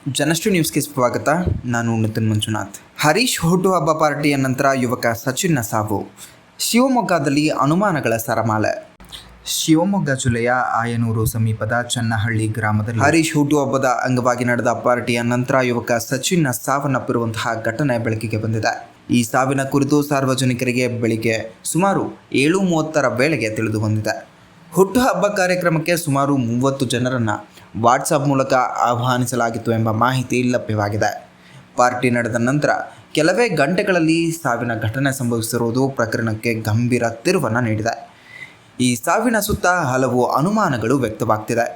ಜನಶ್ರೀ ನ್ಯೂಸ್ಗೆ ಸ್ವಾಗತ. ನಾನು ನಿತಿನ್ ಮಂಜುನಾಥ್. ಹರೀಶ್ ಹುಟ್ಟುಹಬ್ಬ ಪಾರ್ಟಿಯ ನಂತರ ಯುವಕ ಸಚಿನ್ನ ಸಾವು. ಶಿವಮೊಗ್ಗದಲ್ಲಿ ಅನುಮಾನಗಳ ಸರಮಾಲೆ. ಶಿವಮೊಗ್ಗ ಜಿಲ್ಲೆಯ ಆಯನೂರು ಸಮೀಪದ ಚನ್ನಹಳ್ಳಿ ಗ್ರಾಮದಲ್ಲಿ ಹರೀಶ್ ಹುಟ್ಟುಹಬ್ಬದ ಅಂಗವಾಗಿ ನಡೆದ ಪಾರ್ಟಿಯ ನಂತರ ಯುವಕ ಸಚಿನ್ನ ಸಾವನ್ನಪ್ಪಿರುವಂತಹ ಘಟನೆ ಬೆಳಕಿಗೆ ಬಂದಿದೆ. ಈ ಸಾವಿನ ಕುರಿತು ಸಾರ್ವಜನಿಕರಿಗೆ ಬೆಳಿಗ್ಗೆ ಸುಮಾರು 7:30 ವೇಳೆಗೆ ತಿಳಿದು ಬಂದಿದೆ. ಹುಟ್ಟುಹಬ್ಬ ಕಾರ್ಯಕ್ರಮಕ್ಕೆ ಸುಮಾರು 30 ಜನರನ್ನು ವಾಟ್ಸಪ್ ಮೂಲಕ ಆಹ್ವಾನಿಸಲಾಗಿತ್ತು ಎಂಬ ಮಾಹಿತಿ ಲಭ್ಯವಾಗಿದೆ. ಪಾರ್ಟಿ ನಡೆದ ನಂತರ ಕೆಲವೇ ಗಂಟೆಗಳಲ್ಲಿ ಸಾವಿನ ಘಟನೆ ಸಂಭವಿಸಿರುವುದು ಪ್ರಕರಣಕ್ಕೆ ಗಂಭೀರ ತಿರುವನ್ನು ನೀಡಿದೆ. ಈ ಸಾವಿನ ಸುತ್ತ ಹಲವು ಅನುಮಾನಗಳು ವ್ಯಕ್ತವಾಗ್ತಿದೆ.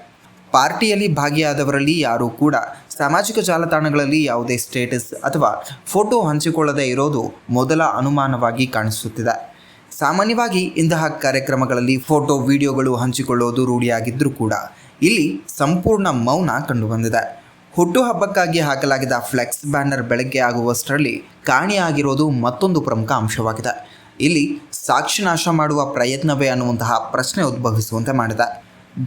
ಪಾರ್ಟಿಯಲ್ಲಿ ಭಾಗಿಯಾದವರಲ್ಲಿ ಯಾರೂ ಕೂಡ ಸಾಮಾಜಿಕ ಜಾಲತಾಣಗಳಲ್ಲಿ ಯಾವುದೇ ಸ್ಟೇಟಸ್ ಅಥವಾ ಫೋಟೋ ಹಂಚಿಕೊಳ್ಳದೇ ಇರೋದು ಮೊದಲ ಅನುಮಾನವಾಗಿ ಕಾಣಿಸುತ್ತಿದೆ. ಸಾಮಾನ್ಯವಾಗಿ ಇಂತಹ ಕಾರ್ಯಕ್ರಮಗಳಲ್ಲಿ ಫೋಟೋ ವಿಡಿಯೋಗಳು ಹಂಚಿಕೊಳ್ಳೋದು ರೂಢಿಯಾಗಿದ್ದರೂ ಕೂಡ ಇಲ್ಲಿ ಸಂಪೂರ್ಣ ಮೌನ ಕಂಡುಬಂದಿದೆ. ಹುಟ್ಟುಹಬ್ಬಕ್ಕಾಗಿ ಹಾಕಲಾಗಿದ್ದ ಫ್ಲೆಕ್ಸ್ ಬ್ಯಾನರ್ ಬೆಳಗ್ಗೆ ಆಗುವಷ್ಟರಲ್ಲಿ ಕಾಣೆಯಾಗಿರೋದು ಮತ್ತೊಂದು ಪ್ರಮುಖ ಅಂಶವಾಗಿದೆ. ಇಲ್ಲಿ ಸಾಕ್ಷಿ ನಾಶ ಮಾಡುವ ಪ್ರಯತ್ನವೇ ಅನ್ನುವಂತಹ ಪ್ರಶ್ನೆ ಉದ್ಭವಿಸುವಂತೆ ಮಾಡಿದೆ.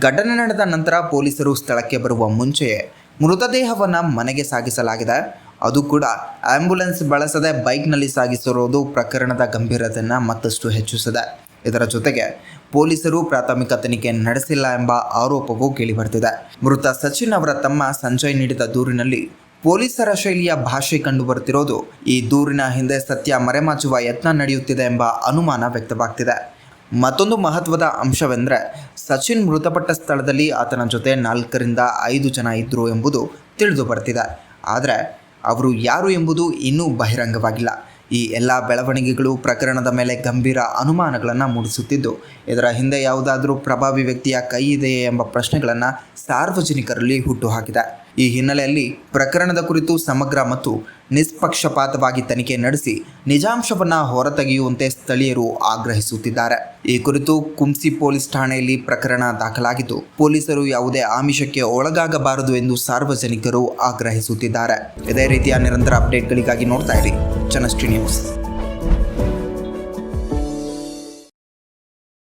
ಘಟನೆ ನಡೆದ ನಂತರ ಪೊಲೀಸರು ಸ್ಥಳಕ್ಕೆ ಬರುವ ಮುಂಚೆಯೇ ಮೃತದೇಹವನ್ನು ಮನೆಗೆ ಸಾಗಿಸಲಾಗಿದೆ. ಅದು ಕೂಡ ಆಂಬ್ಯುಲೆನ್ಸ್ ಬಳಸದೆ ಬೈಕ್ನಲ್ಲಿ ಸಾಗಿಸಿರೋದು ಪ್ರಕರಣದ ಗಂಭೀರತೆಯನ್ನು ಮತ್ತಷ್ಟು ಹೆಚ್ಚಿಸಿದೆ. ಇದರ ಜೊತೆಗೆ ಪೊಲೀಸರು ಪ್ರಾಥಮಿಕ ತನಿಖೆ ನಡೆಸಿಲ್ಲ ಎಂಬ ಆರೋಪವೂ ಕೇಳಿಬರ್ತಿದೆ. ಮೃತ ಸಚಿನ್ ಅವರ ತಮ್ಮ ಸಂಜಯ್ ನೀಡಿದ ದೂರಿನಲ್ಲಿ ಪೊಲೀಸರ ಶೈಲಿಯ ಭಾಷೆ ಕಂಡುಬರುತ್ತಿರೋದು ಈ ದೂರಿನ ಹಿಂದೆ ಸತ್ಯ ಮರೆಮಾಚುವ ಯತ್ನ ನಡೆಯುತ್ತಿದೆ ಎಂಬ ಅನುಮಾನ ವ್ಯಕ್ತವಾಗ್ತಿದೆ. ಮತ್ತೊಂದು ಮಹತ್ವದ ಅಂಶವೆಂದರೆ ಸಚಿನ್ ಮೃತಪಟ್ಟ ಸ್ಥಳದಲ್ಲಿ ಆತನ ಜೊತೆ 4ರಿಂದ 5 ಜನ ಇದ್ದರು ಎಂಬುದು ತಿಳಿದು ಬರ್ತಿದೆ. ಆದರೆ ಅವರು ಯಾರು ಎಂಬುದು ಇನ್ನೂ ಬಹಿರಂಗವಾಗಿಲ್ಲ. ಈ ಎಲ್ಲ ಬೆಳವಣಿಗೆಗಳು ಪ್ರಕರಣದ ಮೇಲೆ ಗಂಭೀರ ಅನುಮಾನಗಳನ್ನು ಮೂಡಿಸುತ್ತಿದ್ದು, ಇದರ ಹಿಂದೆ ಯಾವುದಾದರೂ ಪ್ರಭಾವಿ ವ್ಯಕ್ತಿಯ ಕೈ ಇದೆಯೇ ಎಂಬ ಪ್ರಶ್ನೆಗಳನ್ನು ಸಾರ್ವಜನಿಕರಲ್ಲಿ ಹುಟ್ಟುಹಾಕಿದೆ. ಈ ಹಿನ್ನೆಲೆಯಲ್ಲಿ ಪ್ರಕರಣದ ಕುರಿತು ಸಮಗ್ರ ಮತ್ತು ನಿಷ್ಪಕ್ಷಪಾತವಾಗಿ ತನಿಖೆ ನಡೆಸಿ ನಿಜಾಂಶವನ್ನು ಹೊರತೆಗೆಯುವಂತೆ ಸ್ಥಳೀಯರು ಆಗ್ರಹಿಸುತ್ತಿದ್ದಾರೆ. ಈ ಕುರಿತು ಕುಂಸಿ ಪೊಲೀಸ್ ಠಾಣೆಯಲ್ಲಿ ಪ್ರಕರಣ ದಾಖಲಾಗಿದ್ದು, ಪೊಲೀಸರು ಯಾವುದೇ ಆಮಿಷಕ್ಕೆ ಒಳಗಾಗಬಾರದು ಎಂದು ಸಾರ್ವಜನಿಕರು ಆಗ್ರಹಿಸುತ್ತಿದ್ದಾರೆ. ಇದೇ ರೀತಿಯ ನಿರಂತರ ಅಪ್ಡೇಟ್ಗಳಿಗಾಗಿ ನೋಡ್ತಾ ಇರಿ ಜನಶ್ರೀ ನ್ಯೂಸ್.